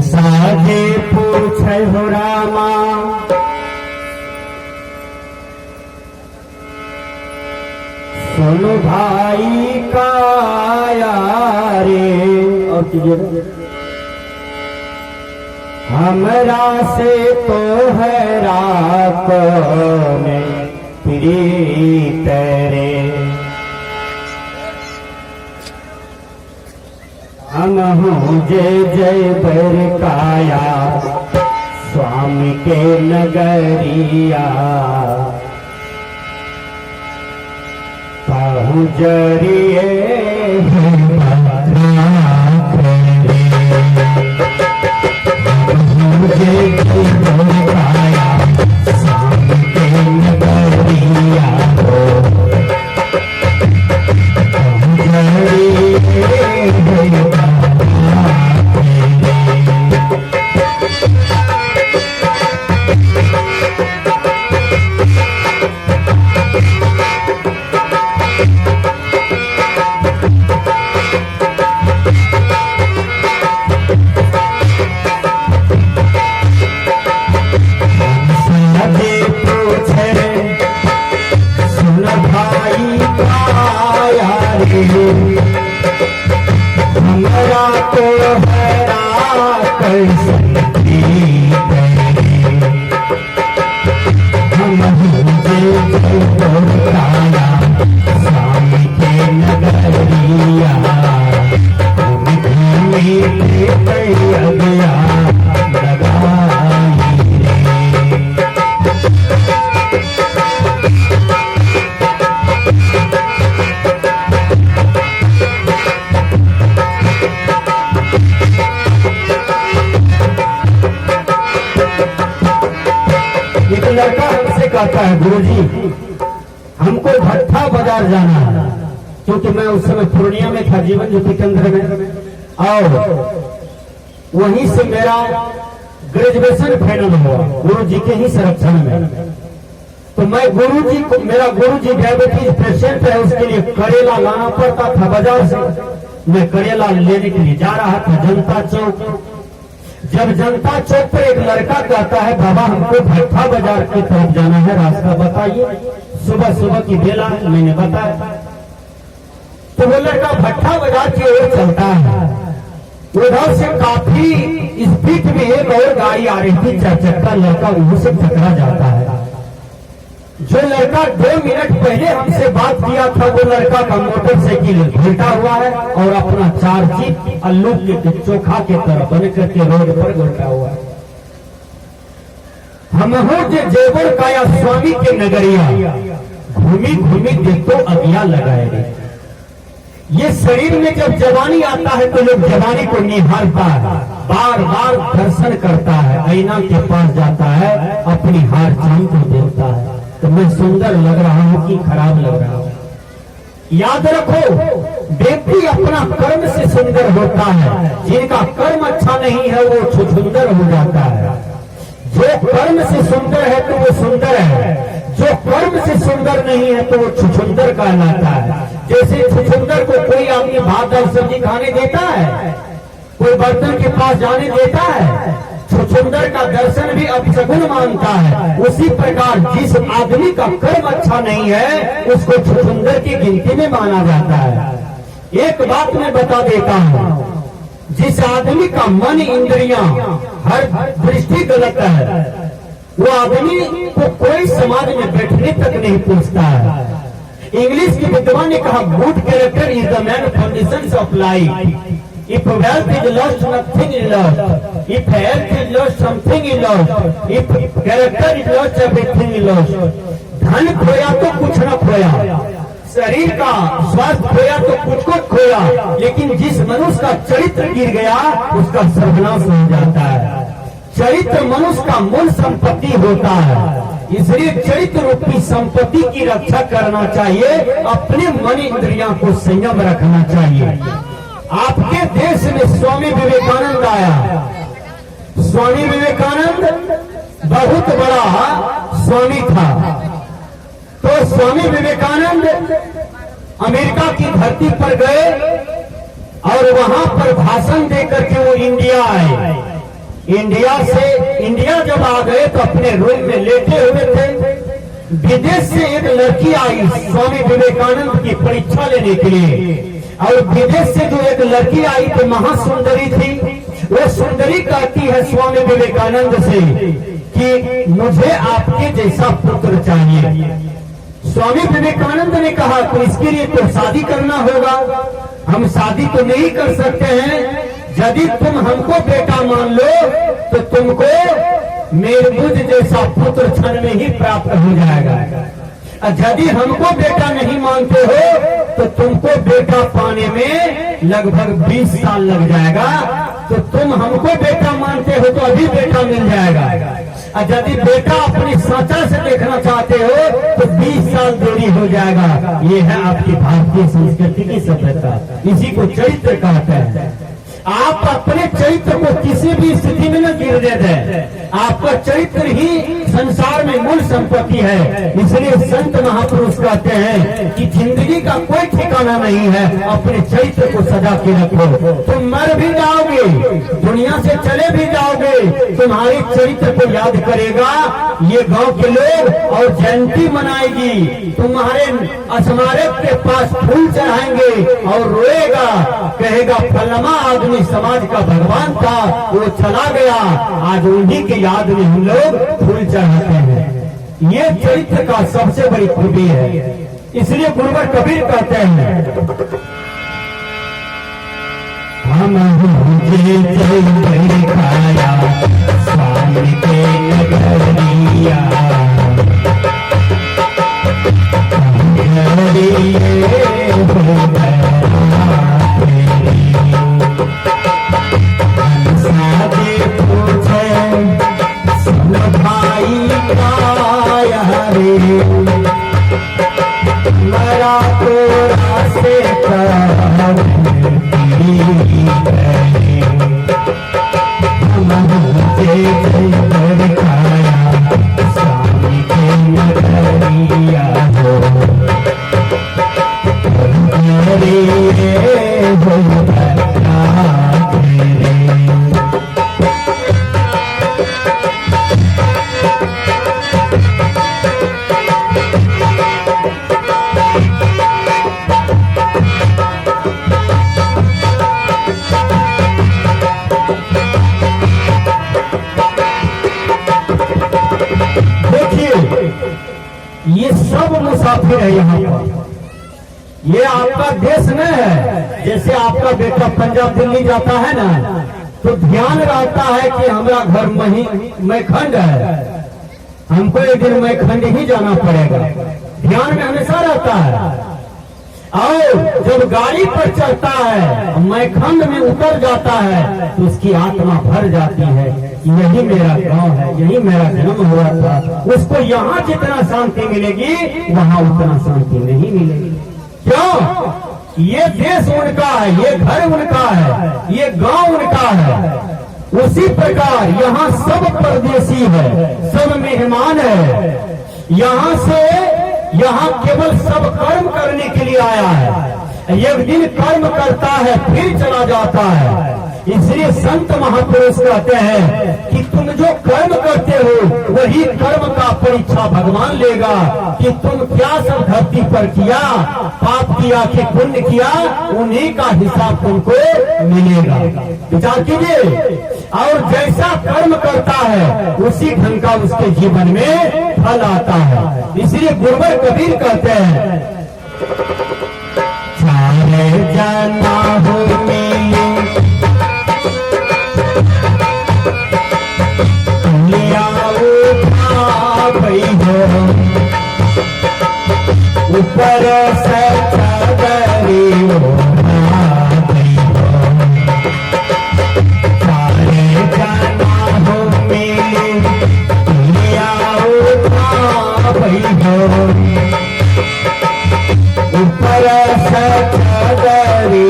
साजे पूछे हो रामा सुनो भाई काया रे और कीजिए हमरा से तो है रात में प्रीत रे हम हूँ जय जय बर काया स्वामी के नगरिया पाहु जरिए हमरा तो हैरा कैसन हम स्वामी के नगरिया गया लड़का हमसे कहता है गुरुजी हमको भट्टा बाजार जाना है क्योंकि मैं उस समय पूर्णिया में था जीवन ज्योति केंद्र में और वहीं से मेरा ग्रेजुएशन फाइनल हुआ गुरुजी के ही संरक्षण में। तो मैं गुरुजी को मेरा गुरुजी डायबिटीज पेशेंट है उसके लिए करेला लाना पड़ता था बाजार से। मैं करेला लेने के लिए जा रहा था जनता चौक। जब जनता चौक पर एक लड़का कहता है बाबा हमको भट्टा बाजार की तरफ जाना है रास्ता बताइए सुबह सुबह की बेला मैंने बताया। तो वो लड़का भट्टा बाजार की ओर चलता है। उधर से काफी स्पीड में एक और गाड़ी आ रही थी 4 चक्का लड़का वहां से टकरा जाता है। जो लड़का 2 मिनट पहले हमसे बात किया था वो लड़का का मोटरसाइकिल घुलटा हुआ है और अपना 4 जीप आलू के चोखा के तरफ बन करके रोड पर घुलटा हुआ है। हम हो जेवर काया स्वामी के नगरिया घूमी घूमी देखो अगिया लगाए रे। ये शरीर में जब जवानी आता है तो लोग जवानी को निहारता है बार बार दर्शन करता है आईना के पास जाता है अपनी हार चांद को देखता है तो मैं सुंदर लग रहा हूं कि खराब लग रहा हूं। याद रखो व्यक्ति अपना कर्म से सुंदर होता है जिनका कर्म अच्छा नहीं है वो छुछुंदर हो जाता है। जो कर्म से सुंदर है तो वो सुंदर है जो कर्म से सुंदर नहीं है तो वो छुछुंदर कहलाता है। जैसे छुछुंदर को कोई आदमी भात और सब्जी खाने देता है कोई बर्तन के पास जाने देता है छुछुंदर का दर्शन भी अपशगुन मानता है। उसी प्रकार जिस आदमी का कर्म अच्छा नहीं है उसको छुछुंदर की गिनती में माना जाता है। एक बात मैं बता देता हूँ जिस आदमी का मन इंद्रियां हर दृष्टि गलत है वो आदमी को कोई समाज में बैठने तक नहीं पूछता है। इंग्लिश के विद्वान ने कहा good character is the man foundation of life. If wealth is lost, nothing is lost. If health is lost, something is lost. If character is lost, everything is lost. धन खोया तो कुछ न खोया शरीर का स्वास्थ्य खोया तो कुछ खोया लेकिन जिस मनुष्य का चरित्र गिर गया उसका सर्वनाश हो जाता है। चरित्र मनुष्य का मूल संपत्ति होता है इसलिए चरित्र रूपी संपत्ति की रक्षा करना चाहिए। अपने मन इंद्रियों को संयम रखना चाहिए। आपके देश में स्वामी विवेकानंद आया। स्वामी विवेकानंद बहुत बड़ा स्वामी था। तो स्वामी विवेकानंद अमेरिका की धरती पर गए और वहां पर भाषण देकर के वो इंडिया आए। इंडिया जब आ गए तो अपने रूम में लेटे हुए थे। विदेश से एक लड़की आई स्वामी विवेकानंद की परीक्षा लेने के लिए, और विदेश से जो एक लड़की आई तो महासुंदरी थी। वो सुंदरी कहती है स्वामी विवेकानंद से कि मुझे आपके जैसा पुत्र चाहिए। स्वामी विवेकानंद ने कहा तो इसके लिए तो शादी करना होगा, हम शादी तो नहीं कर सकते हैं। यदि तुम हमको बेटा मान लो तो तुमको मेरे मुझ जैसा पुत्र क्षण में ही प्राप्त हो जाएगा, और यदि हमको बेटा नहीं मानते हो तो तुमको बेटा पाने में लगभग 20 साल लग जाएगा। तो तुम हमको बेटा मानते हो तो अभी बेटा मिल जाएगा, और यदि बेटा अपनी साचा से देखना चाहते हो तो 20 साल देरी हो जाएगा। ये है आपकी भारतीय संस्कृति की सभ्यता, इसी को चरित्र कहते हैं। आप अपने चरित्र को किसी भी स्थिति में न गिरने दें। आपका चरित्र ही संसार में मूल संपत्ति है। इसलिए संत महापुरुष कहते हैं कि जिंदगी का कोई ठिकाना नहीं है, अपने चरित्र को सजा के रखो। तुम मर भी जाओगे, दुनिया से चले भी जाओगे, तुम्हारे चरित्र को याद करेगा ये गांव के लोग, और जयंती मनाएगी, तुम्हारे स्मारक के पास फूल चढ़ाएंगे और रोएगा, कहेगा फलमा आदमी समाज का भगवान था, वो चला गया, आज उन्हीं के याद में हम लोग फूल चढ़ाते हैं। ये चरित्र का सबसे बड़ी खूबी है। इसलिए गुरुवर कबीर कहते हैं हम खाया स्वामी के नगरिया, मरा तो रास्ते खाया स्वामी के नगरिया हो ये सब मुसाफिर है यहाँ पर। ये आपका देश न है। जैसे आपका बेटा पंजाब दिल्ली जाता है ना, तो ध्यान रहता है कि हमारा घर मैखंड है, हमको एक दिन मैखंड ही जाना पड़ेगा, ध्यान में हमेशा रहता है। और जब गाड़ी पर चढ़ता है, मैखंड में उतर जाता है, तो उसकी आत्मा भर जाती है, यही मेरा गांव है, यही मेरा जन्म हुआ था। उसको यहाँ जितना शांति मिलेगी वहाँ उतना शांति नहीं मिलेगी। क्यों? ये देश उनका है, ये घर उनका है, ये गांव उनका है। उसी प्रकार यहाँ सब परदेसी है, सब मेहमान है। यहाँ केवल सब कर्म करने के लिए आया है। एक दिन कर्म करता है फिर चला जाता है। इसलिए संत महापुरुष कहते हैं कि तुम जो कर्म करते हो वही कर्म का परीक्षा भगवान लेगा, कि तुम क्या सब धरती पर किया, पाप किया कि पुण्य किया, उन्हीं का हिसाब तुमको मिलेगा। विचार कीजिए। और जैसा कर्म करता है उसी ढंग का उसके जीवन में फल आता है। इसलिए गुरुवर कबीर कहते हैं चाहे जाना हो मिले ऊपर से चादरी सारे जाना हो मिले ऊपर से चादरी।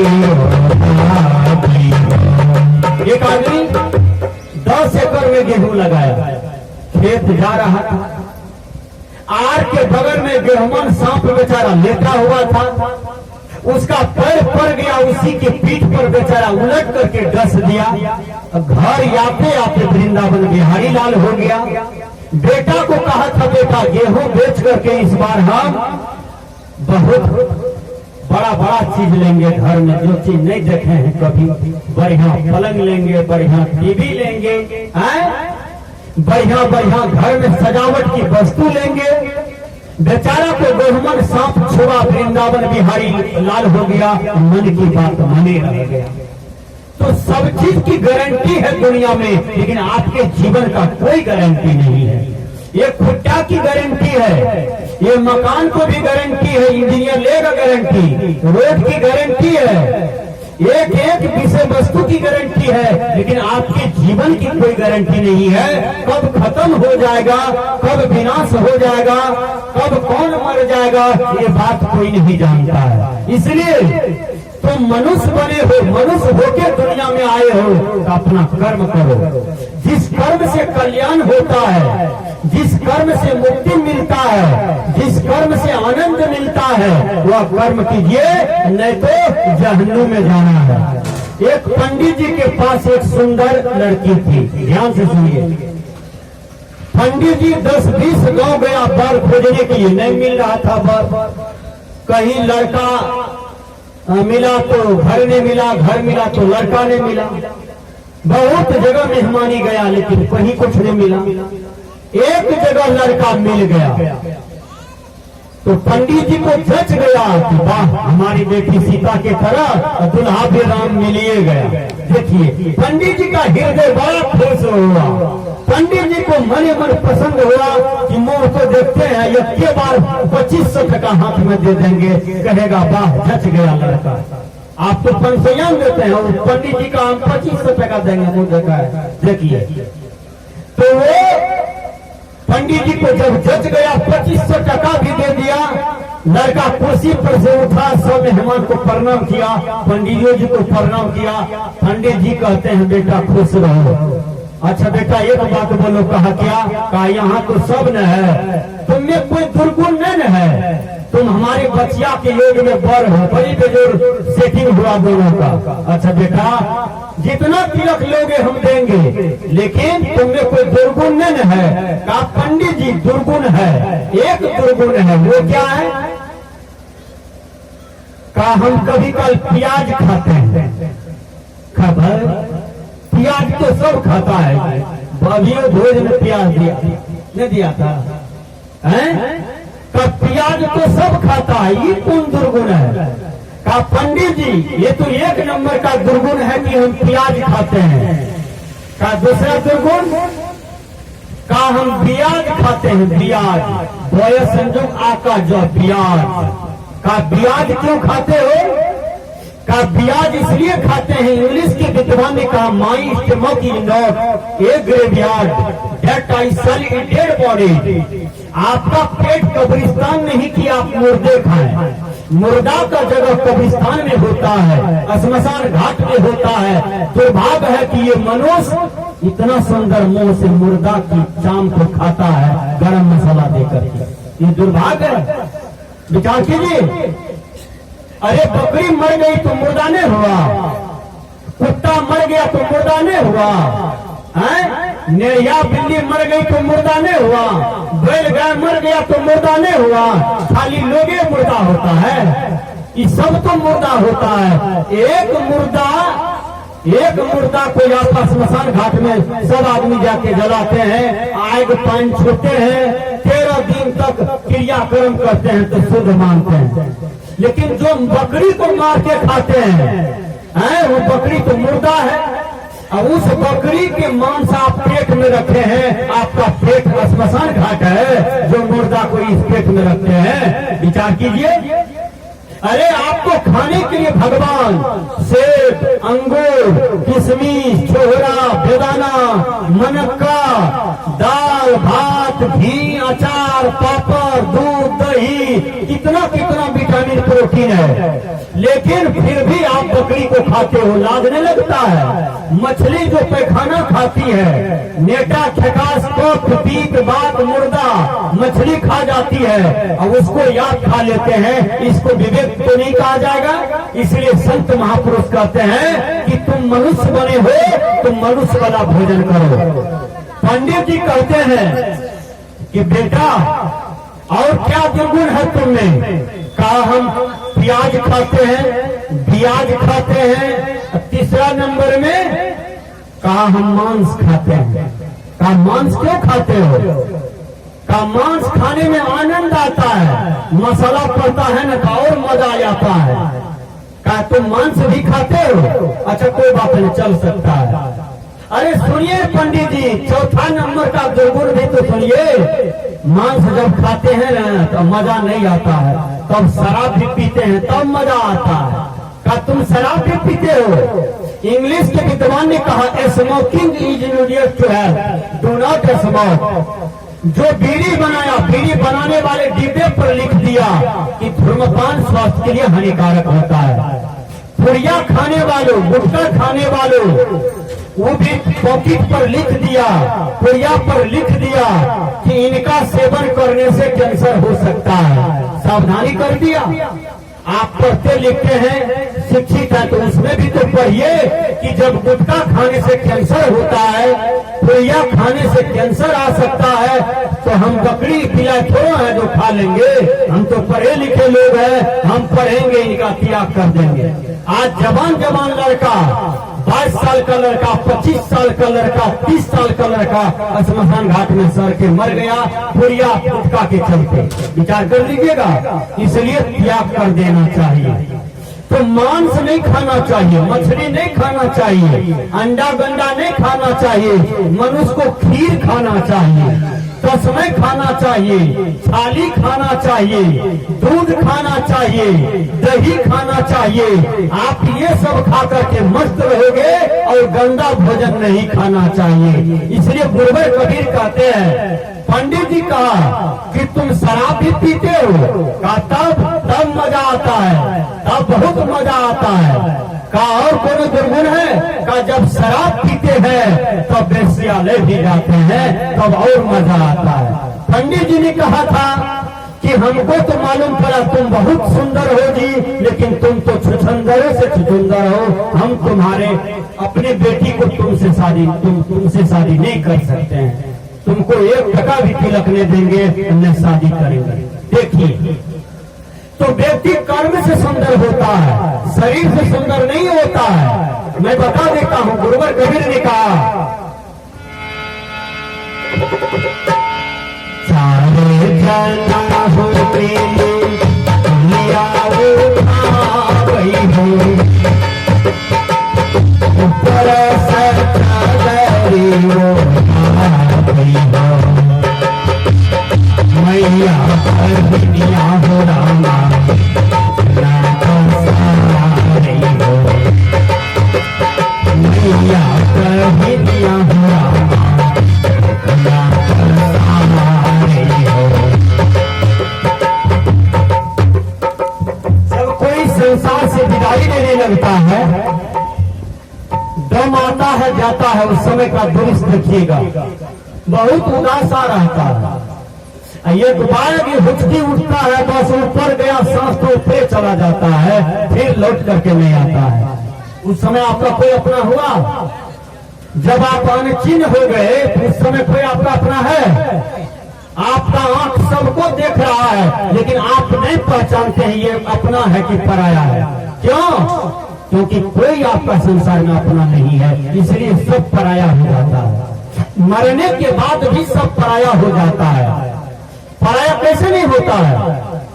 एक आदमी 10 एकड़ में गेहूं लगाया, खेत जा रहा था, आर के बगल में गेहूं सांप बेचारा लेटा हुआ था। उसका पैर पड़ गया, उसी के पीठ पर बेचारा उलट करके डस दिया। घर आते आते वृंदावन बिहारी लाल हो गया। बेटा को कहा था, बेटा गेहूं बेच करके इस बार हम बहुत बड़ा बड़ा चीज लेंगे, घर में जो चीज नहीं देखे हैं कभी, बढ़िया पलंग लेंगे, बढ़िया टीवी लेंगे, बढ़िया बढ़िया घर में सजावट की वस्तु लेंगे। बेचारा को गोहमन सांप छुआ, वृंदावन बिहारी लाल हो गया, मन की बात माने रह गया। तो सब चीज की गारंटी है दुनिया में, लेकिन आपके जीवन का कोई गारंटी नहीं है। ये खुट्टा की गारंटी है, ये मकान को भी गारंटी है, इंजीनियर लेगा गारंटी, रोड की गारंटी है, एक एक विषय वस्तु की गारंटी है, लेकिन आपके जीवन की कोई गारंटी नहीं है। कब खत्म हो जाएगा, कब विनाश हो जाएगा, कब कौन मर जाएगा, ये बात कोई नहीं जानता है। इसलिए तुम मनुष्य बने हो, मनुष्य होके दुनिया में आए हो, तो अपना कर्म करो। जिस कर्म से कल्याण होता है, जिस कर्म से मुक्ति मिलता है, जिस कर्म से आनंद मिलता है, वह कर्म कीजिए, नहीं तो जहन्नुम में जाना है। एक पंडित जी के पास एक सुंदर लड़की थी, ध्यान से सुनिए। पंडित जी 10-20 गांव गया बर खोजने के लिए, नहीं मिल रहा था बर। कहीं लड़का मिला तो घर नहीं मिला, घर मिला तो लड़का नहीं मिला। बहुत जगह मेहमानी गया, लेकिन कहीं कुछ नहीं मिला। एक जगह लड़का मिल गया तो पंडित जी को जच गया कि वाह, हमारी बेटी सीता के तरह दुल्हा भी राम मिलिए गया। देखिए पंडित जी का हृदय बड़ा खुश हुआ। पंडित जी को मने मन पसंद हुआ कि मोह को देखते हैं, एक बार 2500 टका हाथ में दे देंगे, कहेगा वाह जच गया लड़का। आप तो 500 देते हैं, और पंडित जी का हम 2500 टका देंगे, मुझे देखा है। देखिए तो वो पंडित जी को जब जच गया, 2500 टका भी दे दिया। लड़का कुर्सी पर से उठा, सब मेहमान को प्रणाम किया, पंडित जी को प्रणाम किया। पंडित जी कहते हैं बेटा खुश रहो। अच्छा बेटा एक बात बोलो, कहा क्या? कहा यहाँ तो सब न है, तुम में कोई दुर्गुण नहीं न है, तुम हमारे बच्चिया के योग में बर हो, बड़ी बेजोर सेटिंग हुआ दोनों का। अच्छा बेटा जितना तिलक लोगे हम देंगे, लेकिन तुम में कोई दुर्गुण नहीं है। कहा पंडित जी दुर्गुण है, एक दुर्गुण है, वो क्या है? कहा हम कभी कल प्याज खाते हैं। खबर प्याज तो सब खाता है, बबियो भोज में प्याज दिया नहीं दिया था, का प्याज तो सब खाता है, ये कौन दुर्गुण है? का पंडित जी ये तो एक नंबर का दुर्गुण है कि हम प्याज खाते हैं। का दूसरा दुर्गुण, का हम ब्याज खाते हैं, ब्याज बोय संयोग आका जो ब्याज। का ब्याज क्यों खाते हो? का ब्याज इसलिए खाते हैं, इंग्लिश के विद्वान ने कहा my stomach is not a graveyard that I sell in dead body. आपका पेट कब्रिस्तान नहीं कि आप मुर्दे खाएं। मुर्दा का जगह कब्रिस्तान में होता है, श्मशान घाट में होता है। दुर्भाग्य है कि ये मनुष्य इतना सुंदर मुंह से मुर्दा की चाम को खाता है, गरम मसाला देकर के। ये दुर्भाग्य है, विचार कीजिए। अरे बकरी मर गई तो मुर्दा नहीं हुआ, कुत्ता मर गया तो मुर्दा नहीं हुआ, नेरिया बिल्ली मर गई तो मुर्दा नहीं हुआ, बैल गाय मर गया तो मुर्दा नहीं हुआ, खाली लोगे मुर्दा होता है। ये सब तो मुर्दा होता है। एक मुर्दा को आपका श्मशान घाट में सब आदमी जाके जलाते हैं, आग पानी छोड़ते हैं, 13 दिन तक क्रियाक्रम करते हैं तो शुद्ध मानते हैं। लेकिन जो बकरी को मार के खाते हैं, वो बकरी तो मुर्दा है। अब उस बकरी के मांस आप पेट में रखे हैं, आपका पेट श्मशान घाट है, जो मुर्दा को इस पेट में रखते हैं। विचार कीजिए। अरे आपको खाने के लिए भगवान सेब, अंगूर, किशमिश, छोहरा, बेदाना, मनक्का, दाल, भात, घी, अचार, पापड़, दूध, दही, कितना कितना विटामिन विटामिन प्रोटीन है, लेकिन फिर भी आप बकरी को खाते हो, लागने लगता है। मछली जो पैखाना खाती है, नेटा खटास कोफ पीत बात मुर्दा मछली खा जाती है और उसको याद खा लेते हैं, इसको विवेक तो नहीं कहा जाएगा। इसलिए संत महापुरुष कहते हैं कि तुम मनुष्य बने हो, तुम मनुष्य वाला भोजन करो। पंडित जी कहते हैं कि बेटा और क्या दुर्गुण है तुमने? कहा हम प्याज खाते हैं, ब्याज खाते हैं, तीसरा नंबर में कहा हम मांस खाते हैं। कहा मांस क्यों खाते हो? कहा मांस खाने में आनंद आता है, मसाला पड़ता है ना तो और मजा आ जाता है। कहा तुम मांस भी खाते हो? अच्छा कोई बात नहीं, चल सकता है। अरे सुनिए पंडित जी, चौथा नंबर का दुर्गुण भी तो सुनिए। मांस जब खाते हैं ना तो मजा नहीं आता है, तब शराब भी पीते हैं तब मजा आता है। क्या तुम शराब भी पीते हो? इंग्लिश के विद्वान ने कहा smoking is injurious to health, do not smoke. जो बीड़ी बनाया, बीड़ी बनाने वाले डिब्बे पर लिख दिया कि धूम्रपान स्वास्थ्य के लिए हानिकारक होता है। पुड़िया खाने वालों, गुटखा खाने वालों, वो भी पॉकेट पर लिख दिया, पुड़िया पर लिख दिया कि इनका सेवन करने से कैंसर हो सकता है, सावधानी कर दिया। आप पढ़ते लिखते हैं, शिक्षित है, तो उसमें भी तो पढ़िए कि जब गुटखा खाने से कैंसर होता है, पुड़िया खाने से कैंसर आ सकता है, तो हम बकरी पिलाए थोड़ा है जो खा लेंगे। हम तो पढ़े लिखे लोग हैं, हम पढ़ेंगे, इनका त्याग कर देंगे। आज जवान जवान लड़का, 22 साल का लड़का, 25 साल का लड़का, 30 साल का लड़का स्मशान घाट में सड़ के मर गया, पुड़िया गुटखा के चलते। विचार कर लीजिएगा। इसलिए त्याग कर देना चाहिए। तो मांस नहीं खाना चाहिए, मछली नहीं खाना चाहिए, अंडा गंडा नहीं खाना चाहिए, मनुष्य को खीर खाना चाहिए, तस्मै खाना चाहिए, छाली खाना चाहिए, दूध खाना चाहिए, दही खाना चाहिए। आप ये सब खा करके मस्त रहोगे और गंदा भोजन नहीं खाना चाहिए। इसलिए गुरुवर कबीर कहते हैं, पंडित जी कहा कि तुम शराब भी पीते हो? कहा तब मजा आता है, तब बहुत मजा आता है। कहा और कोनो दुर्गुण है? कहा जब शराब पीते हैं तब वेश्यालय भी जाते हैं, तब और मजा आता है। पंडित जी ने कहा था कि हमको तो मालूम पड़ा तुम बहुत सुंदर हो जी, लेकिन तुम तो छुछंदरों से छुछुंदर हो। हम तुम्हारे अपने बेटी को तुमसे शादी नहीं कर सकते हैं, तुमको 1 टका भी तिलक नहीं देंगे, न शादी करेंगे। देखिए, तो व्यक्ति कर्म से सुंदर होता है, शरीर से सुंदर नहीं होता है। मैं बता देता हूँ, गुरुवर कबीर ने कहा, चारे जना हो लिया गई हो, ऊपर मैया दुनिया हो रामा मैया दुनिया हो रामा जब कोई संसार से विदाई लेने लगता है, दम आता है जाता है, उस समय का दुरुस्त देखिएगा, बहुत उदासा रहता है। ये दोबारा भी हुचकी उठता है, बस ऊपर गया, सांस तो ऊपर चला जाता है, फिर लौट करके नहीं आता है। उस समय आपका कोई अपना हुआ? जब आप अनचिन्ह हो गए, उस समय कोई आपका अपना है? आपका आंख सबको देख रहा है, लेकिन आप नहीं पहचानते हैं ये अपना है कि पराया है। क्यों? क्योंकि कोई आपका संसार में अपना नहीं है, इसलिए सब पराया हो जाता है। मरने के बाद भी सब पराया हो जाता है। पराया कैसे नहीं होता है?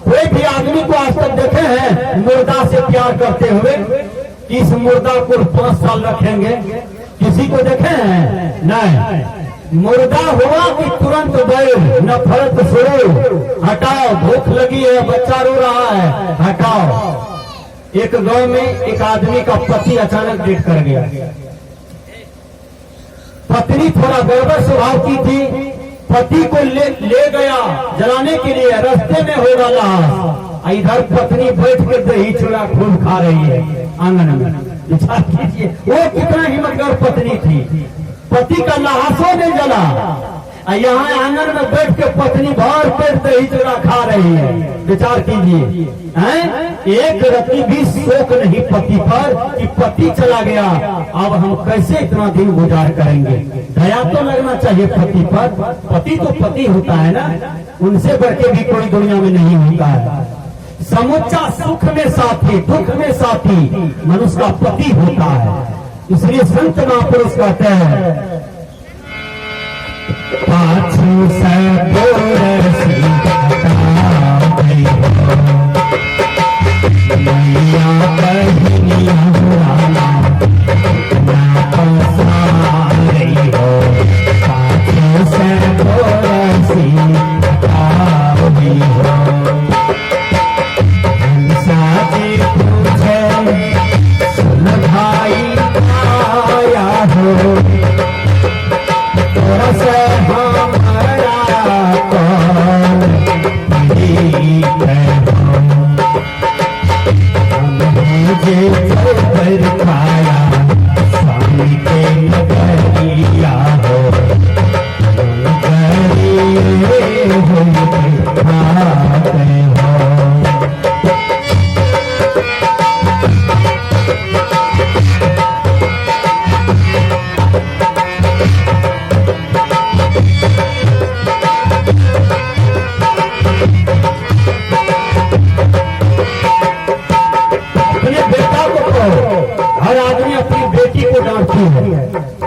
कोई भी आदमी को आज तक देखे हैं मुर्दा से प्यार करते हुए? इस मुर्दा को 5 साल रखेंगे, किसी को देखे हैं? नहीं। मुर्दा हुआ कि तुरंत गए, नफरत शुरू, हटाओ, भूख लगी है, बच्चा रो रहा है, हटाओ। एक गांव में एक आदमी का पति अचानक डेथ कर गया। पत्नी थोड़ा गड़बड़ स्वभाव की थी, पति को ले गया जलाने के लिए, रास्ते में हो डाला। इधर पत्नी बैठ के दही चूड़ा खूब खा रही है आंगन में। विचार कीजिए वो कितना हिम्मतगर पत्नी थी, पति का लहासों नहीं जला, यहाँ आंगन में बैठ के पत्नी भर पेट दही चूड़ा खा रही है। विचार कीजिए, एक रत्ती भी शोक नहीं पति पर कि पति चला गया, अब हम कैसे इतना दिन गुजार करेंगे। दया तो लगना चाहिए पति पर, पति तो पति होता है ना, उनसे बढ़ के भी कोई दुनिया में नहीं होता है। समुच्चा सुख में साथी दुख में साथी मनुष्य का पति होता है। इसलिए संत महापुरुष कहते हैं पाछू से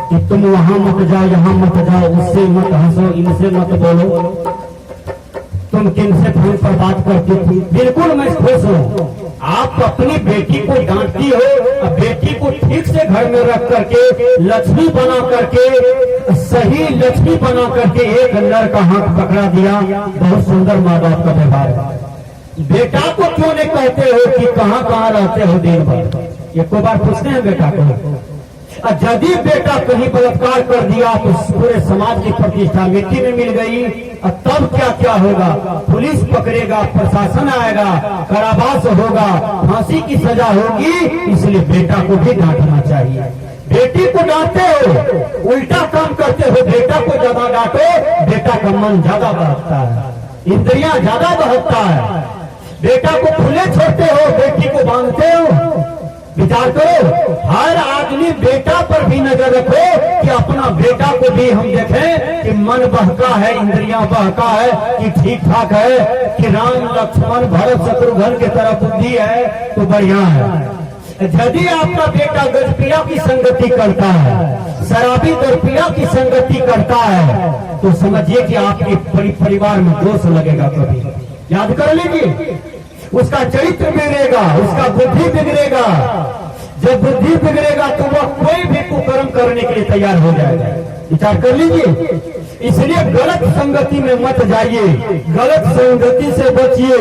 कि तुम वहां मत जाओ, यहाँ मत जाओ, उससे मत हंसो, इनसे मत बोलो। तुम किनसे फोन पर बात करती थी? बिल्कुल मैं खुश हूँ। आप अपनी बेटी को डांटती हो, बेटी को ठीक से घर में रख करके लक्ष्मी बना करके, सही लक्ष्मी बना करके एक नर का हाथ पकड़ा दिया। बहुत सुंदर माँ बाप का व्यवहार है। बेटा को क्यों नहीं कहते हो कि कहाँ कहाँ रहते हो दिन भर? एक बार पूछते हैं बेटा को। यदि बेटा कहीं बलात्कार कर दिया तो पूरे समाज की प्रतिष्ठा मिट्टी में मिल गई। तब क्या क्या होगा? पुलिस पकड़ेगा, प्रशासन आएगा, कारावास होगा, फांसी की सजा होगी। इसलिए बेटा को भी डांटना चाहिए। बेटी को डांटते हो, उल्टा काम करते हो। बेटा को ज्यादा डांटो, बेटा का मन ज्यादा बहकता है, इंद्रियां ज्यादा बहकता है। बेटा को खुले छोड़ते हो, बेटी को बांधते हो। विचार करो, हर आदमी बेटा पर भी नजर रखो कि अपना बेटा को भी हम देखें कि मन बहका है, इंद्रियां बहका है कि ठीक ठाक है, कि राम लक्ष्मण भरत शत्रुघ्न की तरह बुद्धि है तो बढ़िया है। यदि आपका बेटा गजपिया की संगति करता है, शराबी दरपिया की संगति करता है, तो समझिए कि आपके परिवार में दोष लगेगा। कभी याद कर लीजिए, उसका चरित्र बिगड़ेगा, उसका बुद्धि बिगड़ेगा। जब बुद्धि बिगड़ेगा तो वह कोई भी कुकर्म करने के लिए तैयार हो जाएगा। विचार कर लीजिए। इसलिए गलत संगति में मत जाइए, गलत संगति से बचिए,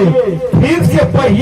ठीक से पढ़िए।